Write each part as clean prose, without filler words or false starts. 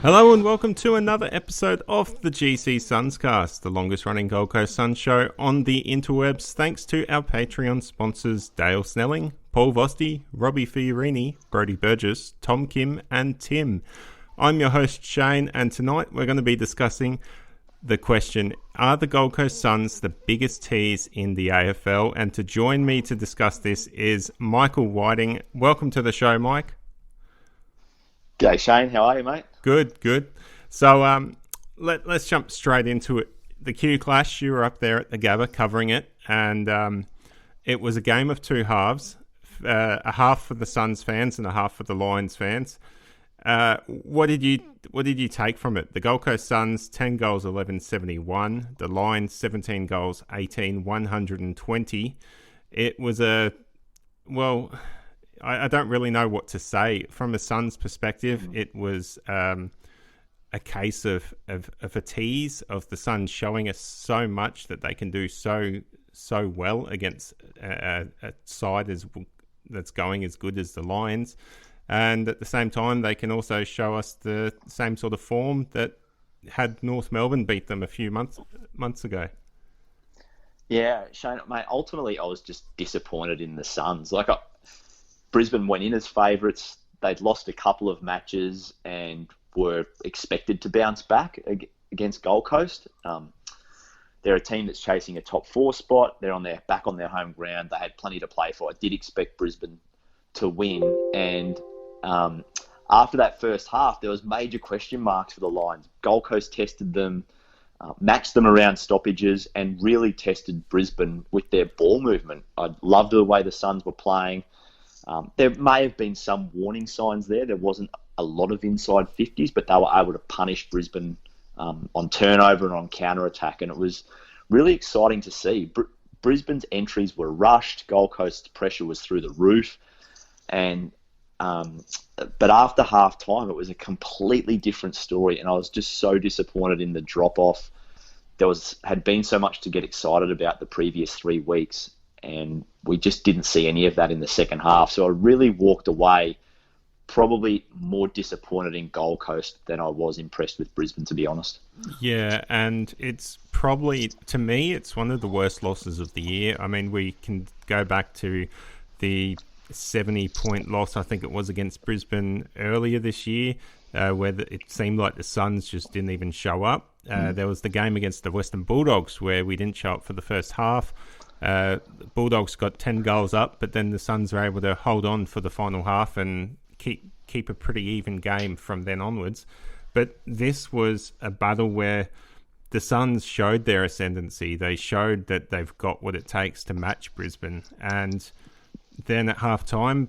Hello and welcome to another episode of the GCSUNScast, the longest running Gold Coast Suns show on the interwebs, thanks to our Patreon sponsors Dale Snelling, Paul Vosti, Robbie Fiorini, Brodie Burgess, Tom Kim and Tim. I'm your host Shane, and tonight we're going to be discussing the question, are the Gold Coast Suns the biggest tease in the AFL? And to join me to discuss this is Michael Whiting. Welcome to the show, Mike. G'day Shane, how are you, mate? Good. So let's jump straight into it. The Qclash, you were up there at the Gabba covering it, and it was a game of two halves, a half for the Suns fans and a half for the Lions fans. What did you take from it? The Gold Coast Suns 10 goals 11-71, the Lions 17 goals 18-120. It was I don't really know what to say. From a Suns perspective, it was a case of a tease of the Suns showing us so much that they can do so well against a side that's going as good as the Lions. And at the same time, they can also show us the same sort of form that had North Melbourne beat them a few months ago. Yeah, Shane, mate, ultimately I was just disappointed in the Suns. Brisbane went in as favourites. They'd lost a couple of matches and were expected to bounce back against Gold Coast. They're a team that's chasing a top four spot. They're back on their home ground. They had plenty to play for. I did expect Brisbane to win. And after that first half, there was major question marks for the Lions. Gold Coast tested them, matched them around stoppages, and really tested Brisbane with their ball movement. I loved the way the Suns were playing. There may have been some warning signs there. There wasn't a lot of inside 50s, but they were able to punish Brisbane on turnover and on counter-attack, and it was really exciting to see. Brisbane's entries were rushed. Gold Coast's pressure was through the roof. But after half-time, it was a completely different story, and I was just so disappointed in the drop-off. Had been so much to get excited about the previous 3 weeks, and we just didn't see any of that in the second half. So I really walked away probably more disappointed in Gold Coast than I was impressed with Brisbane, to be honest. Yeah, and it's probably, to me, it's one of the worst losses of the year. I mean, we can go back to the 70-point loss, I think it was, against Brisbane earlier this year, where it seemed like the Suns just didn't even show up. There was the game against the Western Bulldogs where we didn't show up for the first half. Bulldogs got 10 goals up, but then the Suns were able to hold on for the final half and keep a pretty even game from then onwards. But this was a battle where the Suns showed their ascendancy. They showed that they've got what it takes to match Brisbane. And then at half-time,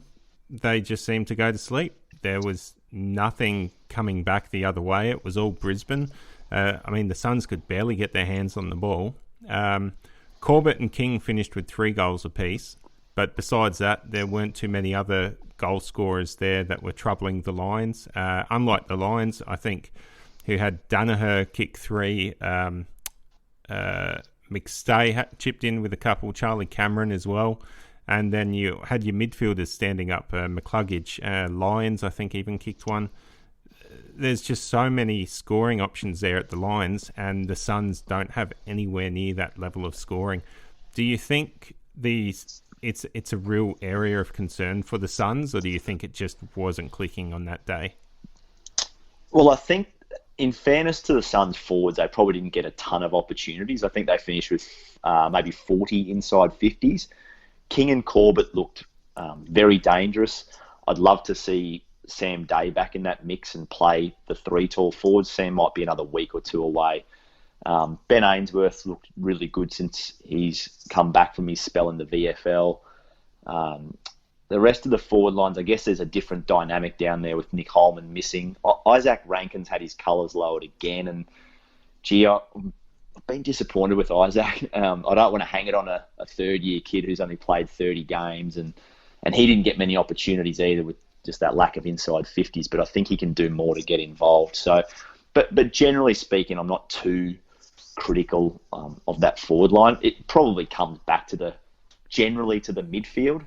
they just seemed to go to sleep. There was nothing coming back the other way. It was all Brisbane. The Suns could barely get their hands on the ball. Corbett and King finished with 3 goals apiece, but besides that, there weren't too many other goal scorers there that were troubling the Lions. Unlike the Lions, I think, who had Danaher kick 3, McStay chipped in with a couple, Charlie Cameron as well, and then you had your midfielders standing up, McCluggage, Lions, I think, even kicked one. There's just so many scoring options there at the Lions, and the Suns don't have anywhere near that level of scoring. Do you think it's a real area of concern for the Suns, or do you think it just wasn't clicking on that day? Well, I think, in fairness to the Suns forwards, they probably didn't get a ton of opportunities. I think they finished with maybe 40 inside 50s. King and Corbett looked very dangerous. I'd love to see Sam Day back in that mix and play the 3 tall forwards. Sam might be another week or 2 away. Ben Ainsworth looked really good since he's come back from his spell in the VFL. The rest of the forward lines, I guess there's a different dynamic down there with Nick Holman missing. Isaac Rankin's had his colours lowered again, and I've been disappointed with Isaac. I don't want to hang it on a third-year kid who's only played 30 games, and he didn't get many opportunities either with just that lack of inside 50s, but I think he can do more to get involved. So, but generally speaking, I'm not too critical of that forward line. It probably comes back to the midfield.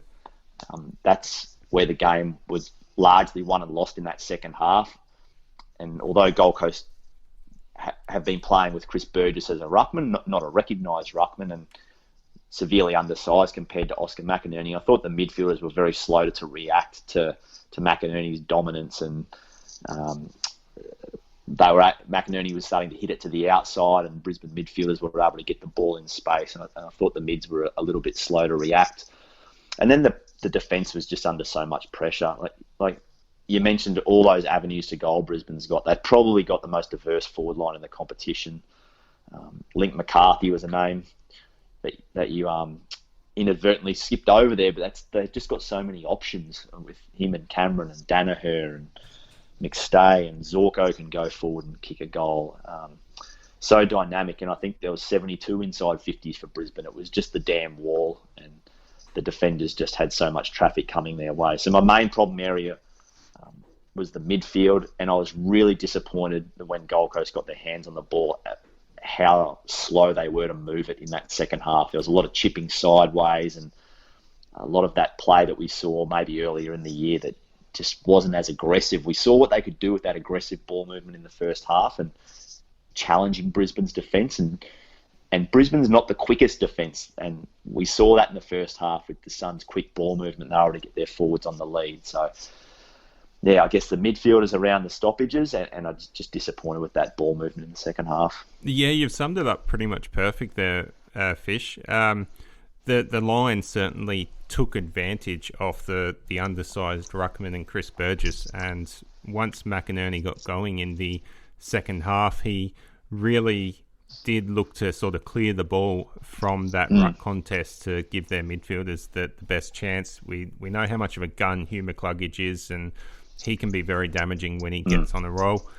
That's where the game was largely won and lost in that second half. And although Gold Coast have been playing with Chris Burgess as a ruckman, not a recognised ruckman, and severely undersized compared to Oscar McInerney, I thought the midfielders were very slow to react to McInerney's dominance, and McInerney was starting to hit it to the outside, and Brisbane midfielders were able to get the ball in space, and I thought the mids were a little bit slow to react. And then the defence was just under so much pressure. Like you mentioned, all those avenues to goal Brisbane's got. They've probably got the most diverse forward line in the competition. Link McCarthy was a name that you inadvertently skipped over there, but they've just got so many options with him and Cameron and Danaher and McStay, and Zorko can go forward and kick a goal. So dynamic, and I think there was 72 inside 50s for Brisbane. It was just the damn wall, and the defenders just had so much traffic coming their way. So my main problem area was the midfield, and I was really disappointed that when Gold Coast got their hands on the ball, at how slow they were to move it in that second half. There was a lot of chipping sideways, and a lot of that play that we saw maybe earlier in the year that just wasn't as aggressive. We saw what they could do with that aggressive ball movement in the first half and challenging Brisbane's defence, and Brisbane's not the quickest defence, and we saw that in the first half with the Suns' quick ball movement. They were able to get their forwards on the lead. So yeah, I guess the midfielders around the stoppages, and I'm just disappointed with that ball movement in the second half. Yeah, you've summed it up pretty much perfect there, Fish. The line certainly took advantage of the undersized ruckman and Chris Burgess, and once McInerney got going in the second half, he really did look to sort of clear the ball from that ruck contest to give their midfielders the best chance. We know how much of a gun Hugh McCluggage is, and he can be very damaging when he gets on a roll.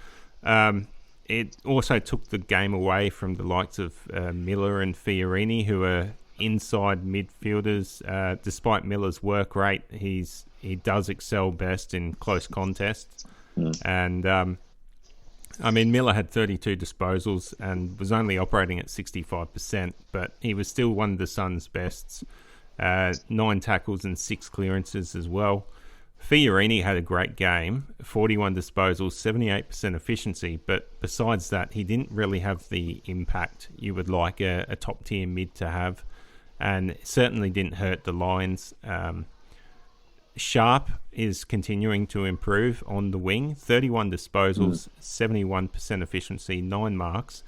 It also took the game away from the likes of Miller and Fiorini, who are inside midfielders. Despite Miller's work rate, he does excel best in close contests. And I mean, Miller had 32 disposals and was only operating at 65%, but he was still one of the Suns' bests. 9 tackles and 6 clearances as well. Fiorini had a great game, 41 disposals, 78% efficiency, but besides that, he didn't really have the impact you would like a top-tier mid to have, and certainly didn't hurt the Lions. Sharp is continuing to improve on the wing, 31 disposals, 71% efficiency, 9 marks.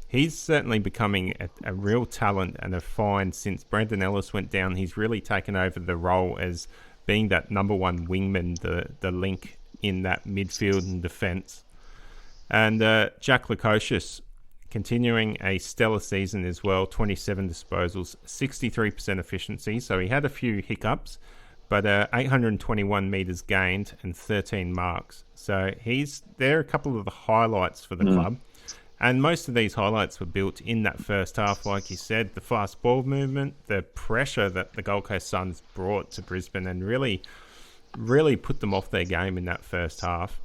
He's certainly becoming a real talent and a find since Brandon Ellis went down. He's really taken over the role as being that number one wingman, the link in that midfield and defence. And Jack Lukosius continuing a stellar season as well, 27 disposals, 63% efficiency. So he had a few hiccups, but 821 metres gained and 13 marks. So they're a couple of the highlights for the club. And most of these highlights were built in that first half, like you said, the fast ball movement, the pressure that the Gold Coast Suns brought to Brisbane, and really, really put them off their game in that first half.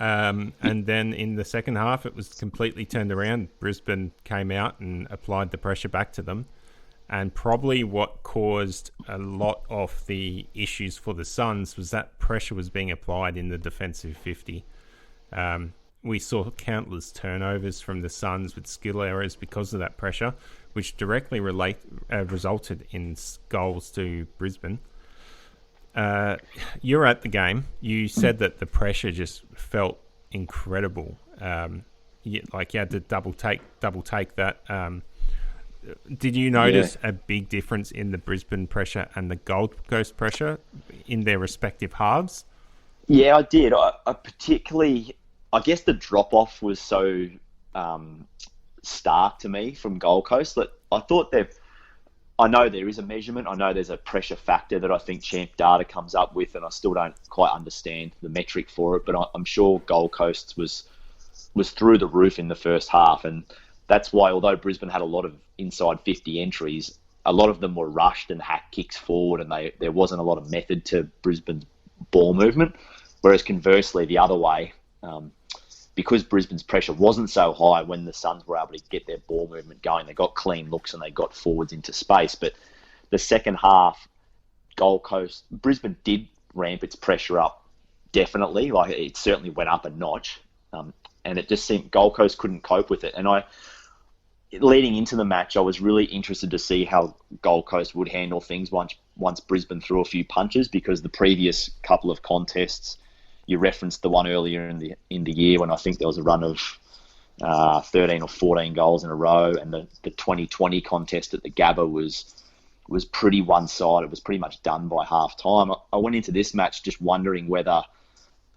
And then in the second half, it was completely turned around. Brisbane came out and applied the pressure back to them. And probably what caused a lot of the issues for the Suns was that pressure was being applied in the defensive 50. We saw countless turnovers from the Suns with skill errors because of that pressure, which directly resulted in goals to Brisbane. You're at the game. You said that the pressure just felt incredible. You had to double take that. Did you notice a big difference in the Brisbane pressure and the Gold Coast pressure in their respective halves? Yeah, I did. I particularly, I guess the drop-off was so stark to me from Gold Coast that I thought I know there is a measurement. I know there's a pressure factor that I think Champ Data comes up with, and I still don't quite understand the metric for it, but I'm sure Gold Coast was through the roof in the first half, and that's why, although Brisbane had a lot of inside 50 entries, a lot of them were rushed and hack kicks forward, and there wasn't a lot of method to Brisbane's ball movement. Whereas conversely, the other way, because Brisbane's pressure wasn't so high when the Suns were able to get their ball movement going, they got clean looks and they got forwards into space. But the second half, Gold Coast, Brisbane did ramp its pressure up definitely. Like, it certainly went up a notch, and it just seemed Gold Coast couldn't cope with it. And leading into the match, I was really interested to see how Gold Coast would handle things once Brisbane threw a few punches, because the previous couple of contests, you referenced the one earlier in the year when I think there was a run of 13 or 14 goals in a row, and the 2020 contest at the Gabba was pretty one-sided. It was pretty much done by half-time. I went into this match just wondering whether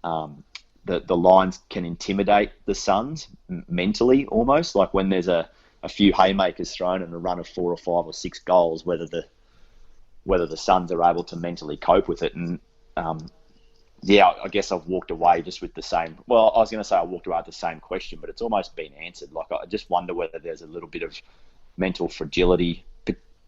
the Lions can intimidate the Suns mentally, almost, like when there's a few haymakers thrown and a run of 4 or 5 or 6 goals, whether the Suns are able to mentally cope with it. And I guess I've walked away just with the same. Well, I was going to say I walked away with the same question, but it's almost been answered. Like, I just wonder whether there's a little bit of mental fragility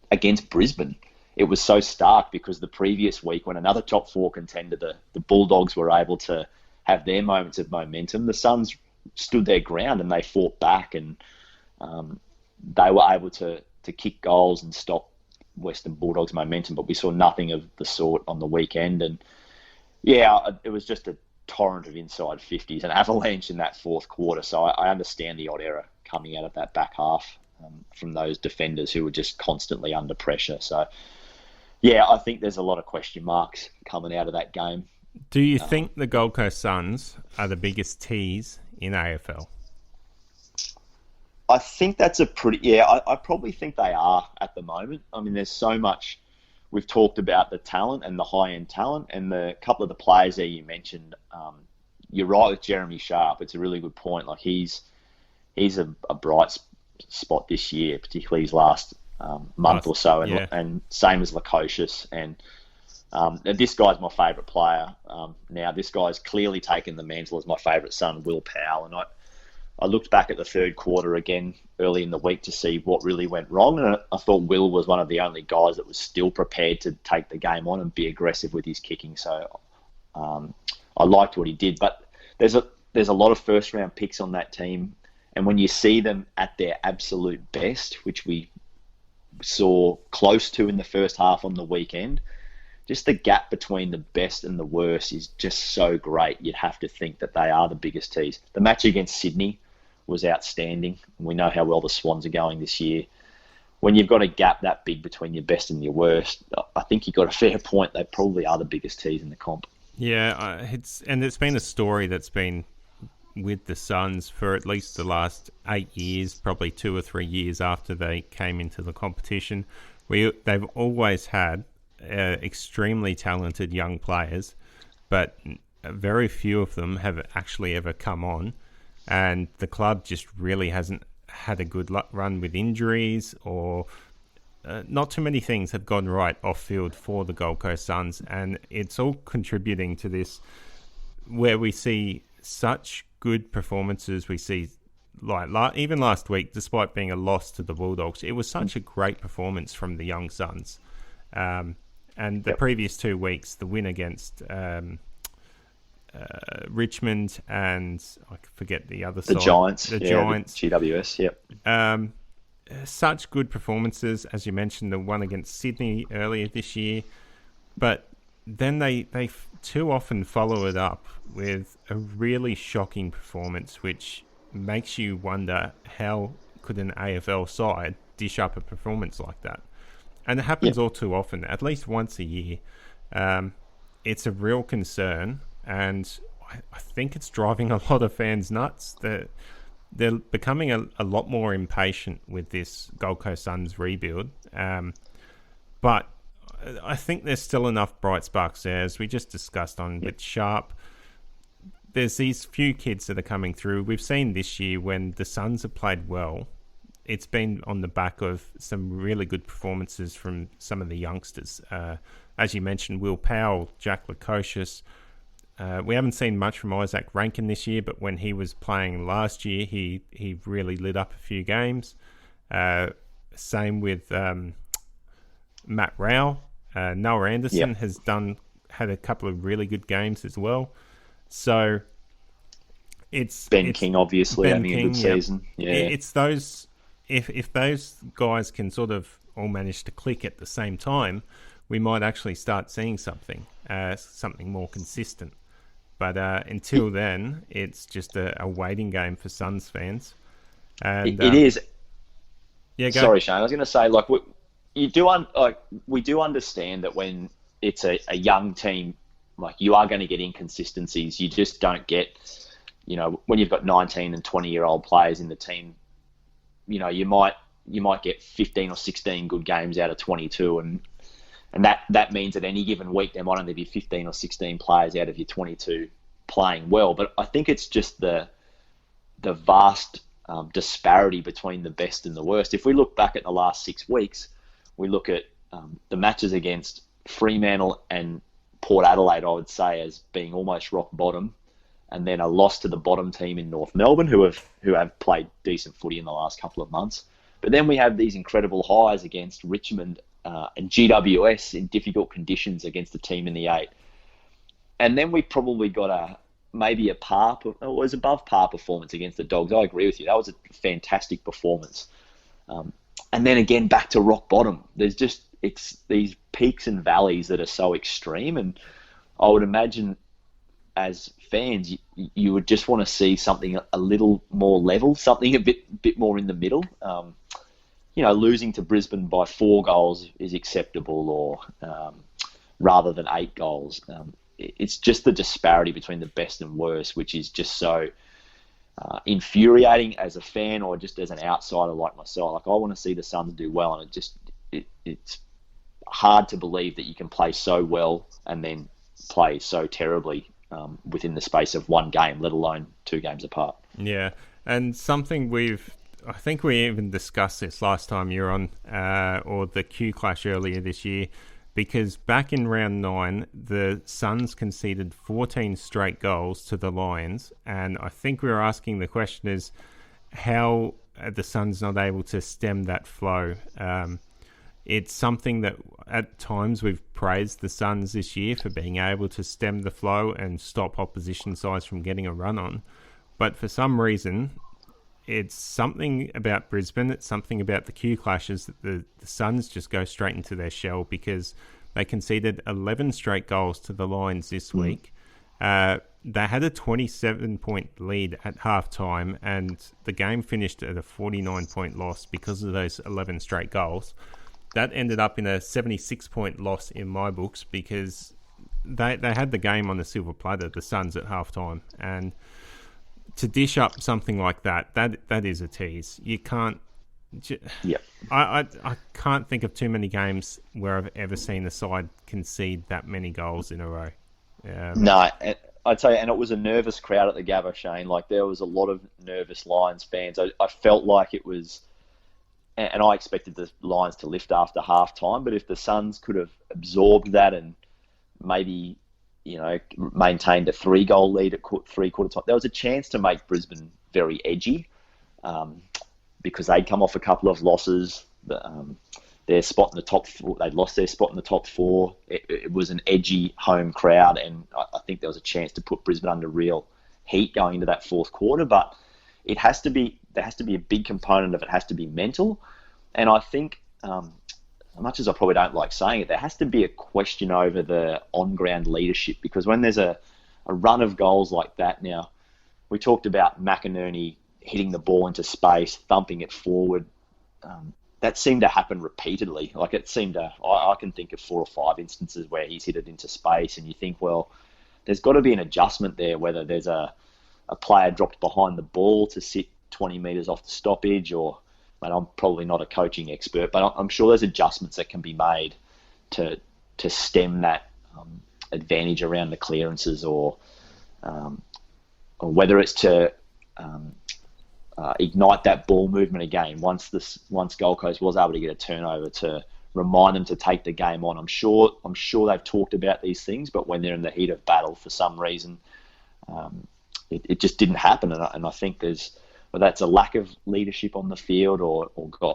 against Brisbane. It was so stark because the previous week, when another top 4 contender, the Bulldogs, were able to have their moments of momentum, the Suns stood their ground and they fought back, and they were able to kick goals and stop Western Bulldogs' momentum. But we saw nothing of the sort on the weekend, and it was just a torrent of inside 50s, an avalanche in that fourth quarter. So I understand the odd error coming out of that back half from those defenders who were just constantly under pressure. So, I think there's a lot of question marks coming out of that game. Do you think the Gold Coast Suns are the biggest tease in AFL? I think that's I probably think they are at the moment. I mean, there's so much. We've talked about the talent and the high-end talent, and the couple of the players there you mentioned. You're right with Jeremy Sharp. It's a really good point. Like, he's a bright spot this year, particularly his last month or so, and same as Lukosius. And this guy's my favourite player. Now, this guy's clearly taken the mantle as my favourite son, Will Powell, and I looked back at the third quarter again early in the week to see what really went wrong, and I thought Will was one of the only guys that was still prepared to take the game on and be aggressive with his kicking. So I liked what he did, but there's a lot of first round picks on that team, and when you see them at their absolute best, which we saw close to in the first half on the weekend, just the gap between the best and the worst is just so great. You'd have to think that they are the biggest tease. The match against Sydney was outstanding. We know how well the Swans are going this year. When you've got a gap that big between your best and your worst, I think you've got a fair point. They probably are the biggest tease in the comp. Yeah, it's been a story that's been with the Suns for at least the last 8 years, probably 2 or 3 years after they came into the competition. They've always had extremely talented young players, but very few of them have actually ever come on, and the club just really hasn't had a good run with injuries, or not too many things have gone right off field for the Gold Coast Suns, and it's all contributing to this where we see such good performances. We see, like even last week, despite being a loss to the Bulldogs, it was such a great performance from the young Suns. And the previous 2 weeks, the win against Richmond and I forget the other side. Giants. The Giants. The GWS, yep. Such good performances, as you mentioned, the one against Sydney earlier this year. But then they too often follow it up with a really shocking performance, which makes you wonder how could an AFL side dish up a performance like that. And it happens all too often, at least once a year. It's a real concern, and I think it's driving a lot of fans nuts. They're becoming a lot more impatient with this Gold Coast Suns rebuild. But I think there's still enough bright sparks there, as we just discussed on with Sharp. There's these few kids that are coming through. We've seen this year when the Suns have played well, it's been on the back of some really good performances from some of the youngsters. As you mentioned, Will Powell, Jack Lukosius. We haven't seen much from Isaac Rankin this year, but when he was playing last year, he really lit up a few games. Same with Matt Rao. Noah Anderson has had a couple of really good games as well. So it's King obviously having a good season. Yeah, it's those. If those guys can sort of all manage to click at the same time, we might actually start seeing something more consistent. But until then, it's just a waiting game for Suns fans. And It is. Yeah, go. Sorry, Shane. I was going to say, like, we do understand that when it's a young team, like, you are going to get inconsistencies. You just don't get, when you've got 19 and 20-year-old players in the team, you might get 15 or 16 good games out of 22, and that means that any given week there might only be 15 or 16 players out of your 22 playing well. But I think it's just the vast disparity between the best and the worst. If we look back at the last 6 weeks, we look at the matches against Fremantle and Port Adelaide, I would say, as being almost rock bottom, and then a loss to the bottom team in North Melbourne, who have played decent footy in the last couple of months. But then we have these incredible highs against Richmond and GWS in difficult conditions against the team in the 8. And then we probably got maybe it was above par performance against the Dogs. I agree with you. That was a fantastic performance. And then again, back to rock bottom. It's these peaks and valleys that are so extreme. And I would imagine as fans, you would just want to see something a little more level, something a bit more in the middle. Losing to Brisbane by 4 goals is acceptable, or rather than 8 goals. It's just the disparity between the best and worst, which is just so infuriating as a fan or just as an outsider like myself. Like, I want to see the Suns do well, and it's hard to believe that you can play so well and then play so terribly within the space of one game, let alone 2 games apart. Yeah, and something I think we even discussed this last time you were on, or the Qclash earlier this year, because back in round 9, the Suns conceded 14 straight goals to the Lions, and I think we were asking the question is, how are the Suns not able to stem that flow? It's something that at times we've praised the Suns this year for being able to stem the flow and stop opposition sides from getting a run on. But for some reason, it's something about Brisbane, it's something about the Qclashes that the Suns just go straight into their shell, because they conceded 11 straight goals to the Lions this week. They had a 27-point lead at halftime, and the game finished at a 49-point loss because of those 11 straight goals. That ended up in a 76-point loss in my books, because they had the game on the silver platter, the Suns, at halftime. And to dish up something like that is a tease. You can't. Yep. I can't think of too many games where I've ever seen a side concede that many goals in a row. No, I'd say, and it was a nervous crowd at the Gabba, Shane. Like, there was a lot of nervous Lions fans. I felt like it was, and I expected the Lions to lift after half time, but if the Suns could have absorbed that and maybe, maintained a 3-goal lead at 3/4 time, there was a chance to make Brisbane very edgy, because they'd come off a couple of losses. Their spot in the top 4, they'd lost their spot in the top 4. It was an edgy home crowd, and I think there was a chance to put Brisbane under real heat going into that 4th quarter. But there has to be a big component of it has to be mental, and I think, as much as I probably don't like saying it, there has to be a question over the on-ground leadership, because when there's a run of goals like that, now we talked about McInerney hitting the ball into space, thumping it forward. That seemed to happen repeatedly. Like, it seemed to, I can think of 4 or 5 instances where he's hit it into space, and you think, well, there's got to be an adjustment there, whether there's a player dropped behind the ball to sit 20 metres off the stoppage, or, and I'm probably not a coaching expert, but I'm sure there's adjustments that can be made to stem that advantage around the clearances, or whether it's to ignite that ball movement again once Gold Coast was able to get a turnover, to remind them to take the game on. I'm sure they've talked about these things, but when they're in the heat of battle, for some reason, it just didn't happen. And I think whether that's a lack of leadership on the field or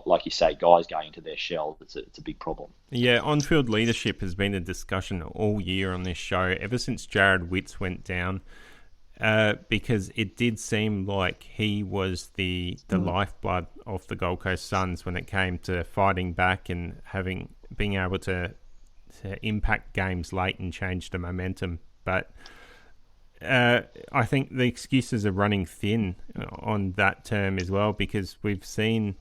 like you say, guys going into their shell, it's a big problem. Yeah, on-field leadership has been a discussion all year on this show, ever since Jared Witts went down. Because it did seem like he was the lifeblood of the Gold Coast Suns when it came to fighting back and being able to impact games late and change the momentum. But I think the excuses are running thin on that term as well, because we've seen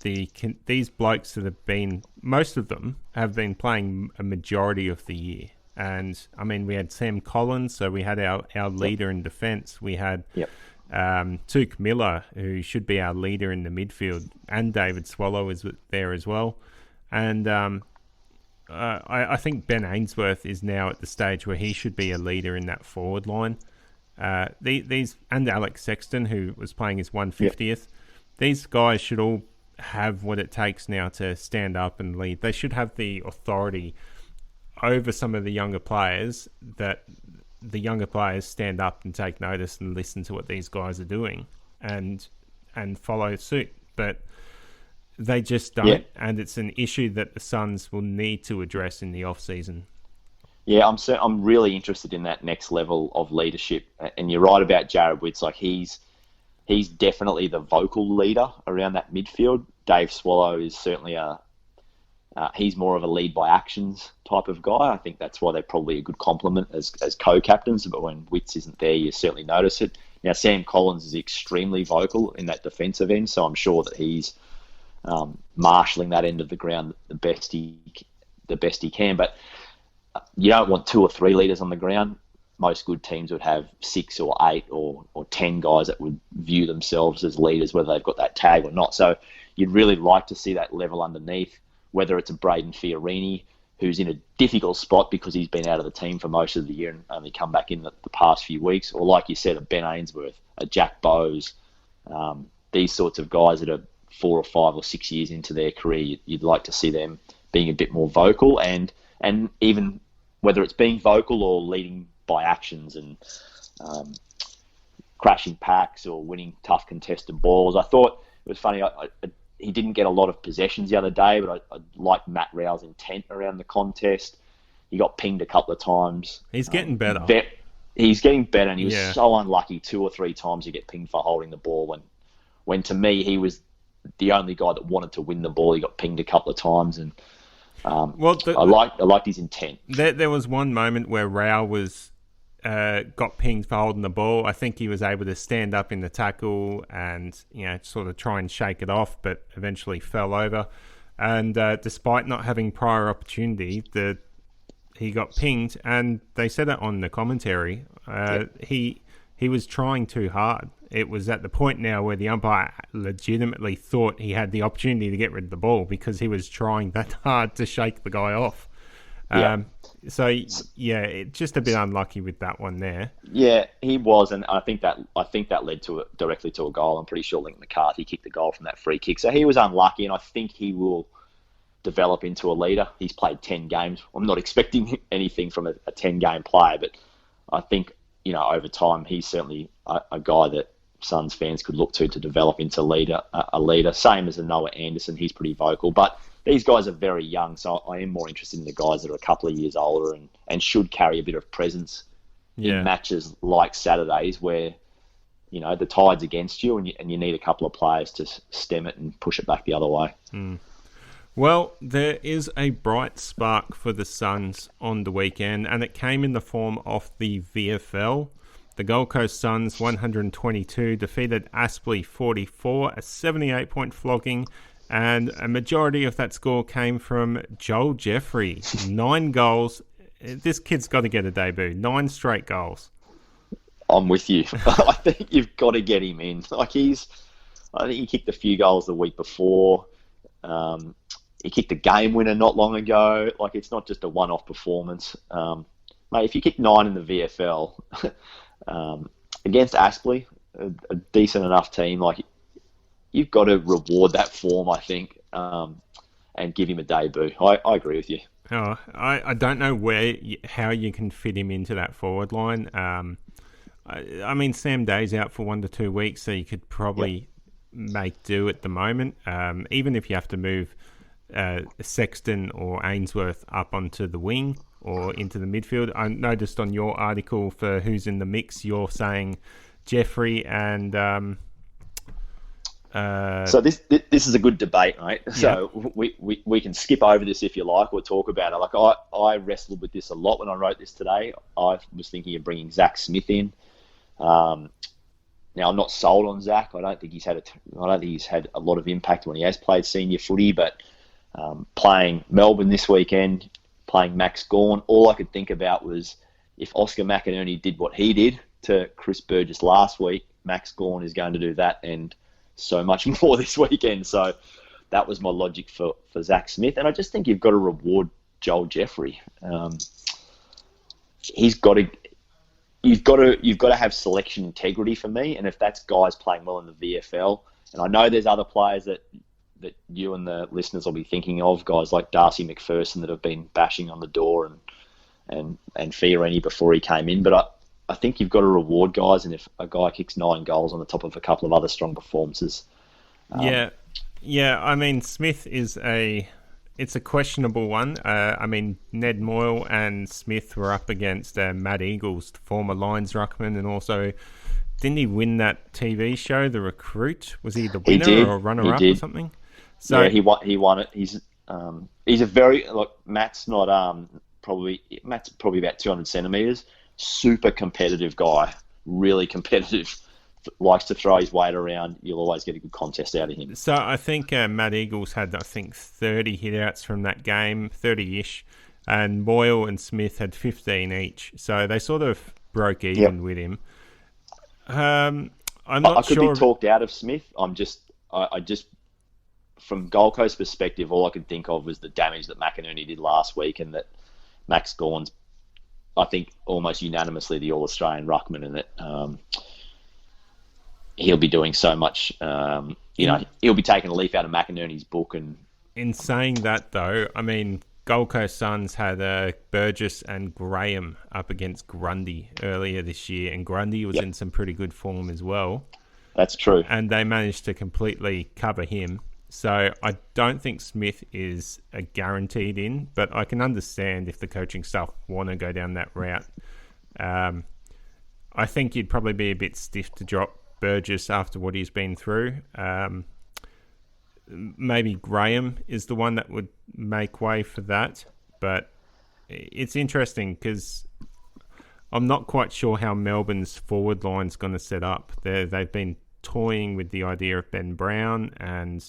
these blokes that have been, most of them have been playing a majority of the year. And I mean, we had Sam Collins, so we had our leader in defence. We had Tuke Miller, who should be our leader in the midfield, and David Swallow is there as well. And I think Ben Ainsworth is now at the stage where he should be a leader in that forward line. These and Alex Sexton, who was playing his 150th, these guys should all have what it takes now to stand up and lead. They should have the authority over some of the younger players, that the younger players stand up and take notice and listen to what these guys are doing and follow suit. But they just don't, and it's an issue that the Suns will need to address in the off-season. Yeah, I'm really interested in that next level of leadership. And you're right about Jared Witts. Like, he's definitely the vocal leader around that midfield. Dave Swallow is certainly he's more of a lead by actions type of guy. I think that's why they're probably a good complement as co-captains. But when Witts isn't there, you certainly notice it. Now, Sam Collins is extremely vocal in that defensive end, so I'm sure that he's marshalling that end of the ground the best he can. But you don't want 2 or 3 leaders on the ground. Most good teams would have 6 or 8 or 10 guys that would view themselves as leaders, whether they've got that tag or not. So you'd really like to see that level underneath, whether it's a Braden Fiorini, who's in a difficult spot because he's been out of the team for most of the year and only come back in the past few weeks, or like you said, a Ben Ainsworth, a Jack Bowes, these sorts of guys that are 4 or 5 or 6 years into their career. You'd like to see them being a bit more vocal, and even whether it's being vocal or leading by actions and crashing packs or winning tough contested balls. I thought it was funny. He didn't get a lot of possessions the other day, but I liked Matt Rowe's intent around the contest. He got pinged a couple of times. He's getting better. He's getting better, and he was so unlucky 2 or 3 times to get pinged for holding the ball. When to me, he was the only guy that wanted to win the ball. He got pinged a couple of times, and I liked his intent. There was one moment where Rowe was got pinged for holding the ball. I think he was able to stand up in the tackle and sort of try and shake it off, but eventually fell over. And despite not having prior opportunity, he got pinged, and they said it on the commentary. He was trying too hard. It was at the point now where the umpire legitimately thought he had the opportunity to get rid of the ball because he was trying that hard to shake the guy off. Just a bit unlucky with that one there. Yeah, he was, and I think that led directly to a goal. I'm pretty sure Lincoln McCarthy kicked the goal from that free kick. So he was unlucky, and I think he will develop into a leader. He's played 10 games. I'm not expecting anything from a 10-game player, but I think over time he's certainly a guy that Suns fans could look to develop into a leader. Same as a Noah Anderson, he's pretty vocal, but these guys are very young, so I am more interested in the guys that are a couple of years older and should carry a bit of presence in matches like Saturdays where, the tide's against you and you need a couple of players to stem it and push it back the other way. Well, there is a bright spark for the Suns on the weekend, and it came in the form of the VFL. The Gold Coast Suns, 122, defeated Aspley 44, a 78-point flogging. And a majority of that score came from Joel Jeffrey. 9 goals. This kid's got to get a debut. 9 straight goals. I'm with you. I think you've got to get him in. I think he kicked a few goals the week before. He kicked a game winner not long ago. It's not just a one-off performance. Mate, if you kick 9 in the VFL against Aspley, a decent enough team, you've got to reward that form, I think, and give him a debut. I agree with you. Oh, I don't know how you can fit him into that forward line. I mean, Sam Day's out for 1 to 2 weeks, so you could probably make do at the moment. Even if you have to move Sexton or Ainsworth up onto the wing or into the midfield. I noticed on your article for who's in the mix, you're saying Jeffrey and So this is a good debate, mate. Yeah. So we can skip over this if you like, or talk about it. Like I wrestled with this a lot when I wrote this today. I was thinking of bringing Zach Smith in. Now I'm not sold on Zach. I don't think he's had a lot of impact when he has played senior footy. But playing Melbourne this weekend, playing Max Gawn, all I could think about was if Oscar McInerney did what he did to Chris Burgess last week, Max Gawn is going to do that and so much more this weekend. So that was my logic for Zach Smith. And I just think you've got to reward Joel Jeffrey. You've got to have selection integrity for me. And if that's guys playing well in the VFL, and I know there's other players that you and the listeners will be thinking of, guys like Darcy McPherson that have been bashing on the door and Fiorini before he came in. But I think you've got to reward guys, and if a guy kicks 9 goals on the top of a couple of other strong performances. Yeah. I mean, Smith it's a questionable one. I mean, Ned Moyle and Smith were up against Matt Eagles, former Lions ruckman, and also didn't he win that TV show, The Recruit? Was he the winner or runner-up or something? So yeah, he won it. He's a very Matt's probably about 200 centimeters. Super competitive guy, really competitive, likes to throw his weight around. You'll always get a good contest out of him. So I think Matt Eagles had, 30 hitouts from that game, 30-ish, and Boyle and Smith had 15 each. So they sort of broke even with him. I'm not sure. I could be talked out of Smith. I just, from Gold Coast perspective, all I could think of was the damage that McInerney did last week, and that Max Gawn's, I think, almost unanimously the All-Australian ruckman, and that he'll be doing so much. He'll be taking a leaf out of McInerney's book. And in saying that, though, I mean, Gold Coast Suns had Burgess and Graham up against Grundy earlier this year, and Grundy was in some pretty good form as well. That's true. And they managed to completely cover him. So I don't think Smith is a guaranteed in, but I can understand if the coaching staff want to go down that route. I think you'd probably be a bit stiff to drop Burgess after what he's been through. Maybe Graham is the one that would make way for that. But it's interesting because I'm not quite sure how Melbourne's forward line's going to set up. They've been toying with the idea of Ben Brown and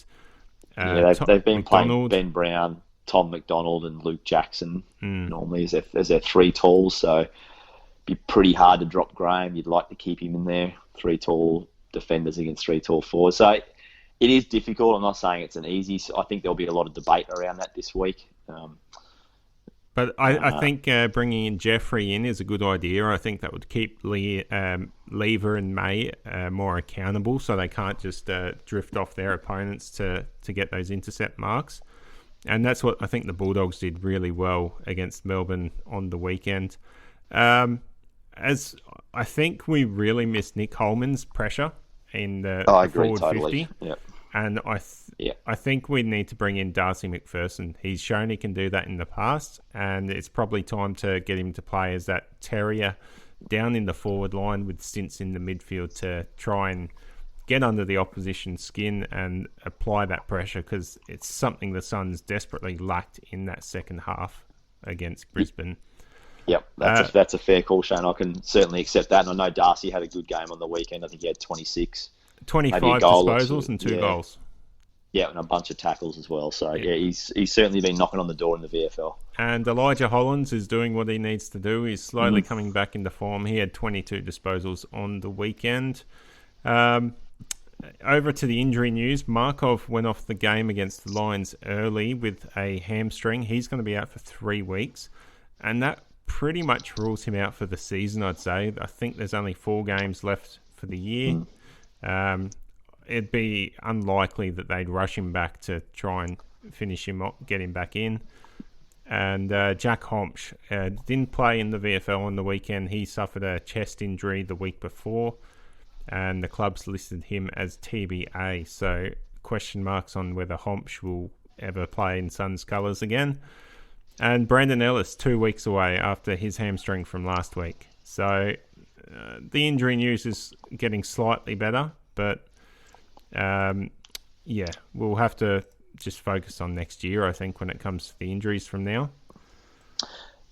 they've been McDonald. playing Ben Brown, Tom McDonald, and Luke Jackson normally as their 3 talls. So it'd be pretty hard to drop Graham. You'd like to keep him in there. 3 tall defenders against 3 tall forwards. So it is difficult. I'm not saying it's an easy. I think there'll be a lot of debate around that this week. But I think bringing in Jeffrey in is a good idea. I think that would keep Lever and May more accountable, so they can't just drift off their opponents to get those intercept marks. And that's what I think the Bulldogs did really well against Melbourne on the weekend. As I think we really missed Nick Holman's pressure in the forward totally. 50. Yep. And I think we need to bring in Darcy McPherson. He's shown he can do that in the past, and it's probably time to get him to play as that terrier down in the forward line with stints in the midfield to try and get under the opposition's skin and apply that pressure, because it's something the Suns desperately lacked in that second half against Brisbane. Yep, that's a fair call, Shane. I can certainly accept that. And I know Darcy had a good game on the weekend. I think he had 26. 25 disposals and 2 goals. Yeah, and a bunch of tackles as well. So, he's certainly been knocking on the door in the VFL. And Elijah Hollands is doing what he needs to do. He's slowly coming back into form. He had 22 disposals on the weekend. Over to the injury news. Markov went off the game against the Lions early with a hamstring. He's going to be out for 3 weeks. And that pretty much rules him out for the season, I'd say. I think there's only 4 games left for the year. It'd be unlikely that they'd rush him back to try and finish him up, get him back in. And Jack Homsch didn't play in the VFL on the weekend. He suffered a chest injury the week before, and the club's listed him as TBA. So question marks on whether Homsch will ever play in Suns colours again. And Brandon Ellis, 2 weeks away after his hamstring from last week. So the injury news is getting slightly better, but we'll have to just focus on next year, I think, when it comes to the injuries from now.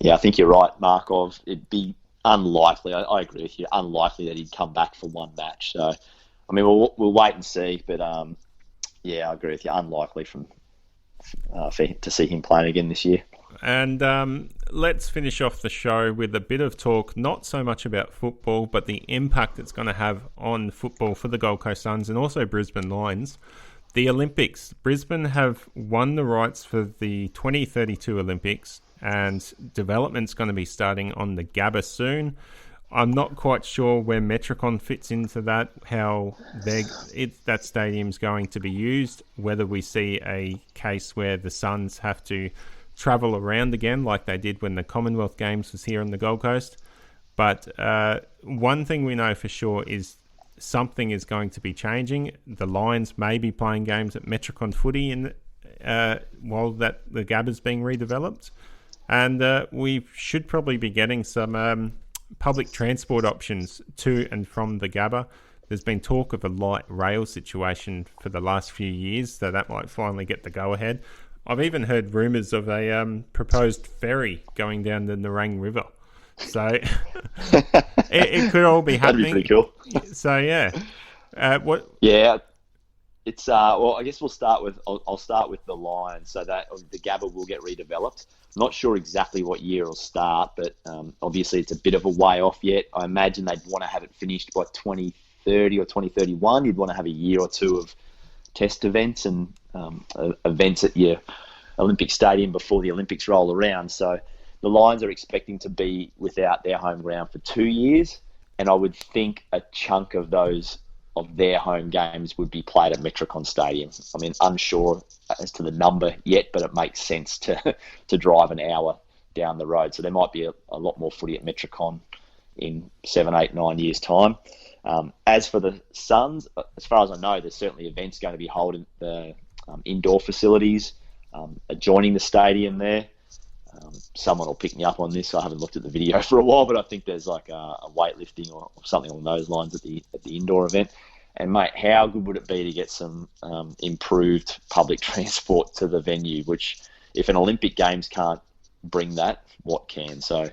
Yeah, I think you're right, Markov. It'd be unlikely. I agree with you. Unlikely that he'd come back for one match. So, I mean, we'll wait and see. But I agree with you. Unlikely to see him playing again this year. And let's finish off the show with a bit of talk, not so much about football, but the impact it's going to have on football for the Gold Coast Suns and also Brisbane Lions. The Olympics. Brisbane have won the rights for the 2032 Olympics, and development's going to be starting on the Gabba soon. I'm not quite sure where Metricon fits into that, how that stadium's going to be used, whether we see a case where the Suns have to travel around again like they did when the Commonwealth Games was here on the Gold Coast. But one thing we know for sure is something is going to be changing. The Lions may be playing games at Metricon Footy while the Gabba's being redeveloped. And we should probably be getting some public transport options to and from the Gabba. There's been talk of a light rail situation for the last few years, so that might finally get the go-ahead. I've even heard rumours of a proposed ferry going down the Nerang River. So it could all be happening. That'd be pretty cool. So, yeah. What? Yeah. It's I guess I'll start with the Lions, so that the Gabba will get redeveloped. I'm not sure exactly what year it'll start, but obviously it's a bit of a way off yet. I imagine they'd want to have it finished by 2030 or 2031. You'd want to have a year or two of test events and events at your Olympic Stadium before the Olympics roll around. So the Lions are expecting to be without their home ground for 2 years, and I would think a chunk of their home games would be played at Metricon Stadium. I mean, unsure as to the number yet, but it makes sense to drive an hour down the road. So there might be a lot more footy at Metricon in 7, 8, 9 years' time. As for the Suns, as far as I know, there's certainly events going to be held in the indoor facilities adjoining the stadium there. Someone will pick me up on this. I haven't looked at the video for a while, but I think there's like a weightlifting or something along those lines at the indoor event. And mate, how good would it be to get some improved public transport to the venue? Which, if an Olympic Games can't bring that, what can? So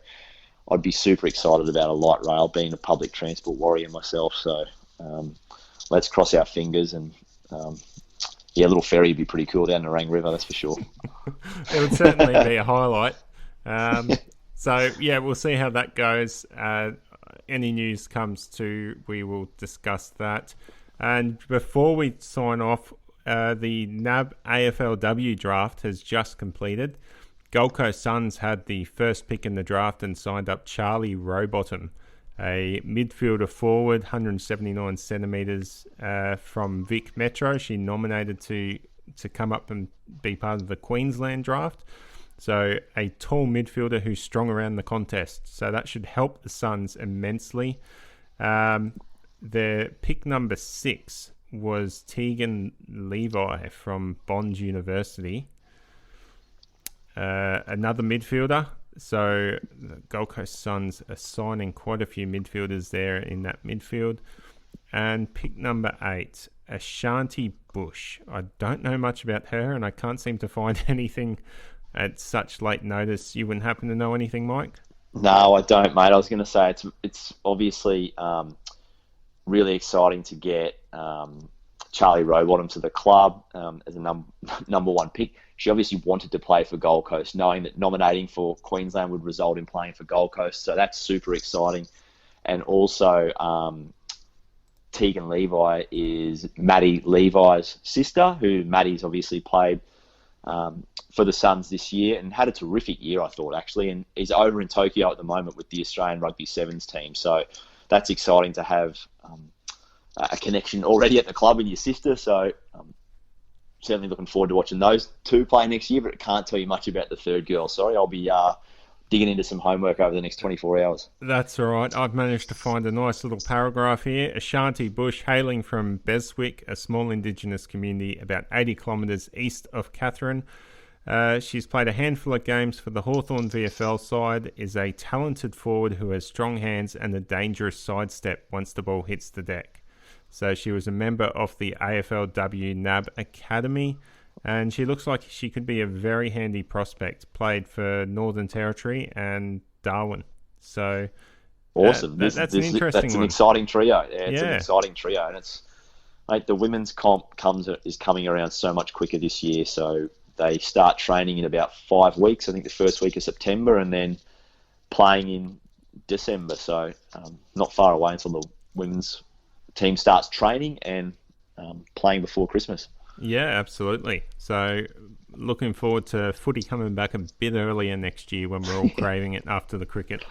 I'd be super excited about a light rail, being a public transport warrior myself. So let's cross our fingers, and a little ferry would be pretty cool down the Nerang River, that's for sure. It would certainly be a highlight. So, we'll see how that goes. Any news comes to, we will discuss that. And before we sign off, the NAB AFLW draft has just completed. Gold Coast Suns had the first pick in the draft and signed up Charlie Rowbottom, a midfielder forward, 179 centimetres from Vic Metro. She nominated to come up and be part of the Queensland draft. So a tall midfielder who's strong around the contest. So that should help the Suns immensely. Their pick number 6 was Tegan Levi from Bond University. Another midfielder. So the Gold Coast Suns are signing quite a few midfielders there in that midfield. And pick number 8, Ashanti Bush. I don't know much about her, and I can't seem to find anything at such late notice. You wouldn't happen to know anything, Mike? No, I don't, mate. I was going to say it's obviously really exciting to get Charlie Rowbottom to the club as a number one pick. She obviously wanted to play for Gold Coast, knowing that nominating for Queensland would result in playing for Gold Coast. So that's super exciting. And also, Tegan Levi is Maddie Levi's sister, who Maddie's obviously played for the Suns this year and had a terrific year, I thought, actually. And he's over in Tokyo at the moment with the Australian Rugby Sevens team. So that's exciting to have a connection already at the club with your sister. So certainly looking forward to watching those two play next year, but I can't tell you much about the third girl. Sorry, I'll be digging into some homework over the next 24 hours. That's all right. I've managed to find a nice little paragraph here. Ashanti Bush, hailing from Beswick, a small Indigenous community about 80 kilometres east of Katherine. She's played a handful of games for the Hawthorn VFL side, is a talented forward who has strong hands and a dangerous sidestep once the ball hits the deck. So she was a member of the AFLW NAB Academy, and she looks like she could be a very handy prospect. Played for Northern Territory and Darwin. So awesome. That's an interesting that's one. an exciting trio. Yeah, it's an exciting trio, and it's mate, the women's comp is coming around so much quicker this year. So they start training in about 5 weeks. I think the first week of September, and then playing in December. So not far away until the women's team starts training and playing before Christmas. Yeah, absolutely. So looking forward to footy coming back a bit earlier next year when we're all craving it after the cricket.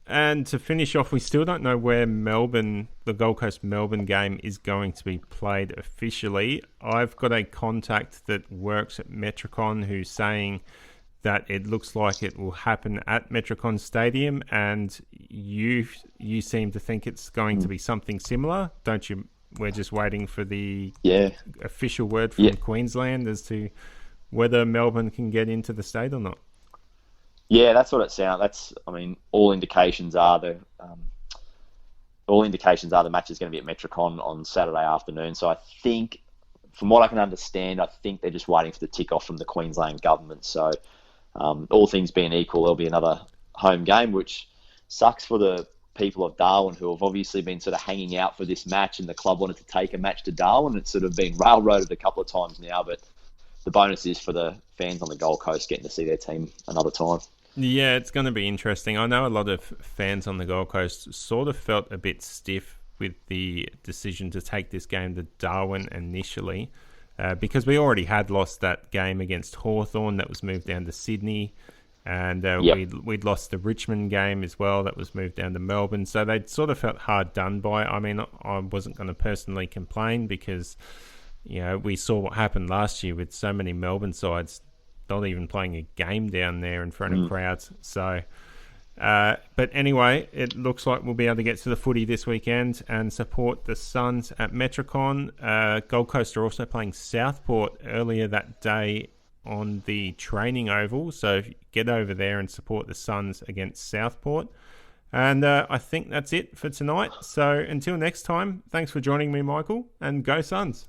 And to finish off, we still don't know where the Gold Coast Melbourne game is going to be played officially. I've got a contact that works at Metricon who's saying that it looks like it will happen at Metricon Stadium, and you seem to think it's going to be something similar, don't you? We're just waiting for the official word from Queensland as to whether Melbourne can get into the state or not. Yeah, that's what it sounds. All indications are the match is going to be at Metricon on Saturday afternoon. So I think, from what I can understand, they're just waiting for the tick off from the Queensland government. So all things being equal, there'll be another home game, which sucks for the people of Darwin, who have obviously been sort of hanging out for this match, and the club wanted to take a match to Darwin. It's sort of been railroaded a couple of times now, but the bonus is for the fans on the Gold Coast getting to see their team another time. Yeah, it's going to be interesting. I know a lot of fans on the Gold Coast sort of felt a bit stiff with the decision to take this game to Darwin initially, because we already had lost that game against Hawthorn that was moved down to Sydney, and we'd lost the Richmond game as well that was moved down to Melbourne. So they'd sort of felt hard done by. I mean, I wasn't going to personally complain because, we saw what happened last year with so many Melbourne sides not even playing a game down there in front of crowds. So, but anyway, it looks like we'll be able to get to the footy this weekend and support the Suns at Metricon. Gold Coast are also playing Southport earlier that day on the training oval. So get over there and support the Suns against Southport. And I think that's it for tonight. So until next time, thanks for joining me, Michael, and go Suns.